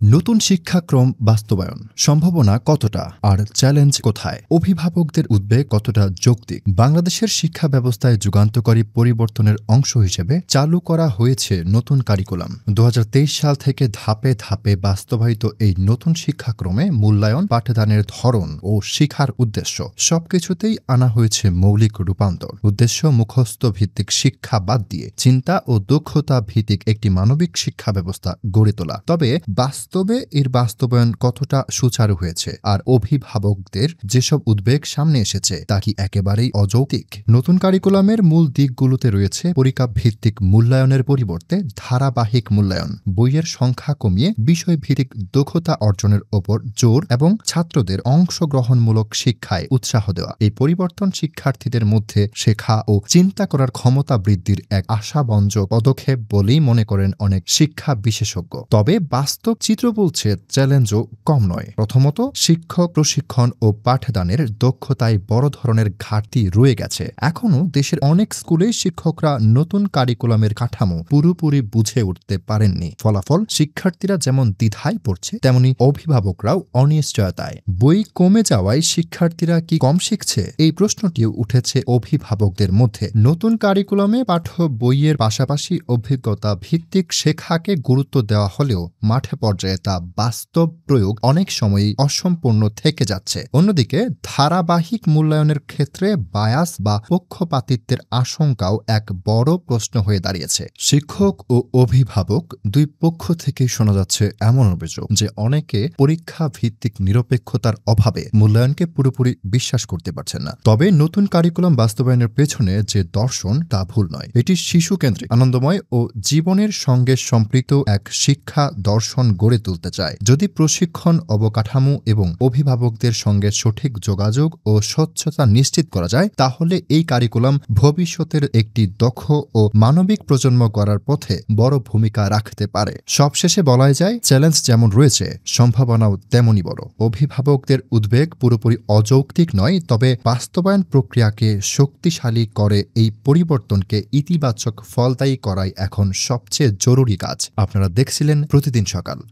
নতুন শিক্ষাক্রম বাস্তবায়ন সম্ভাবনা কতটা আর চ্যালেঞ্জ কোথায়? অভিভাবকদের উদ্বেগ কতটা যৌক্তিক? বাংলাদেশের শিক্ষা ব্যবস্থায় যুগান্তকারী পরিবর্তনের অংশ হিসেবে চালু করা হয়েছে নতুন কারিকুলাম। ২০২৩ সাল থেকে ধাপে ধাপে বাস্তবায়িত এই নতুন শিক্ষাক্রমে মূল্যায়ন, পাঠদানের ধরন ও শিক্ষার উদ্দেশ্য সবকিছুতেই আনা হয়েছে মৌলিক রূপান্তর। উদ্দেশ্য মুখস্থ ভিত্তিক শিক্ষা বাদ দিয়ে চিন্তা ও দক্ষতা ভিত্তিক একটি মানবিক শিক্ষা ব্যবস্থা গড়ে তোলা। তবে এর বাস্তবায়ন কতটা সুচারু হয়েছে আর অভিভাবকদের যেসব উদ্বেগ সামনে এসেছে তা কি একেবারেই অযৌক্তিক? নতুন কারিকুলামের মূল দিকগুলোতে রয়েছে পরীক্ষা ভিত্তিক মূল্যায়নের পরিবর্তে ধারাবাহিক মূল্যায়ন, বইয়ের সংখ্যা কমিয়ে বিষয়ভিত্তিক দক্ষতা অর্জনের ওপর জোর এবং ছাত্রদের অংশগ্রহণমূলক শিক্ষায় উৎসাহ দেওয়া। এই পরিবর্তন শিক্ষার্থীদের মধ্যে শেখা ও চিন্তা করার ক্ষমতা বৃদ্ধির এক আশাব্যঞ্জক পদক্ষেপ বলেই মনে করেন অনেক শিক্ষা বিশেষজ্ঞ। তবে বাস্তব চিত্র বলছে চ্যালেঞ্জও কম নয়। প্রথমত, শিক্ষক প্রশিক্ষণ ও পাঠদানের দক্ষতায় বড় ধরনের ঘাটতি রয়ে গেছে। এখনও দেশের অনেক স্কুলে শিক্ষকরা নতুন কারিকুলামের কাঠামো পুরোপুরি বুঝে উঠতে পারেননি। ফলাফল, শিক্ষার্থীরা যেমন দ্বিধায় পড়ছে তেমনি অভিভাবকরাও অনিশ্চয়তায়। বই কমে যাওয়ায় শিক্ষার্থীরা কি কম শিখছে? এই প্রশ্নটিও উঠেছে অভিভাবকদের মধ্যে। নতুন কারিকুলামে পাঠ্য বইয়ের পাশাপাশি অভিজ্ঞতা ভিত্তিক শেখাকে গুরুত্ব দেওয়া হলেও মাঠে পর্যায়ে তা বাস্তব প্রয়োগ অনেক সময়ই অসম্পূর্ণ থেকে যাচ্ছে। অন্যদিকে ধারাবাহিক মূল্যায়নের ক্ষেত্রে বায়াস বা পক্ষপাতিত্বের আশঙ্কাও এক বড় প্রশ্ন হয়ে দাঁড়িয়েছে। শিক্ষক ও অভিভাবক দুই পক্ষ থেকেই শোনা যাচ্ছে এমন অভিযোগ যে অনেকে পরীক্ষা ভিত্তিক নিরপেক্ষতার অভাবে মূল্যায়নকে পুরোপুরি বিশ্বাস করতে পারছেন না। তবে নতুন কারিকুলাম বাস্তবায়নের পেছনে যে দর্শন তা ভুল নয়। এটি শিশু কেন্দ্রিক, আনন্দময় ও জীবনের সঙ্গে সম্পৃক্ত এক শিক্ষা দর্শন গড়ে তুলতে চায়। যদি প্রশিক্ষণ, অবকাঠামো এবং অভিভাবকদের সঙ্গে সঠিক যোগাযোগ ও স্বচ্ছতা নিশ্চিত করা যায় তাহলে এই কারিকুলাম ভবিষ্যতের একটি দক্ষ ও মানবিক প্রজন্ম গড়ার পথে বড় ভূমিকা রাখতে পারে। সবশেষে বলাই যায়, চ্যালেঞ্জ যেমন রয়েছে সম্ভাবনাও তেমনই বড়। অভিভাবকদের উদ্বেগ পুরোপুরি অযৌক্তিক নয়, তবে বাস্তবায়ন প্রক্রিয়াকে শক্তিশালী করে এই পরিবর্তনকে ইতিবাচক ফলদায়ী করাই এখন সবচেয়ে জরুরি কাজ। আপনারা দেখছিলেন প্রতিদিন সকাল।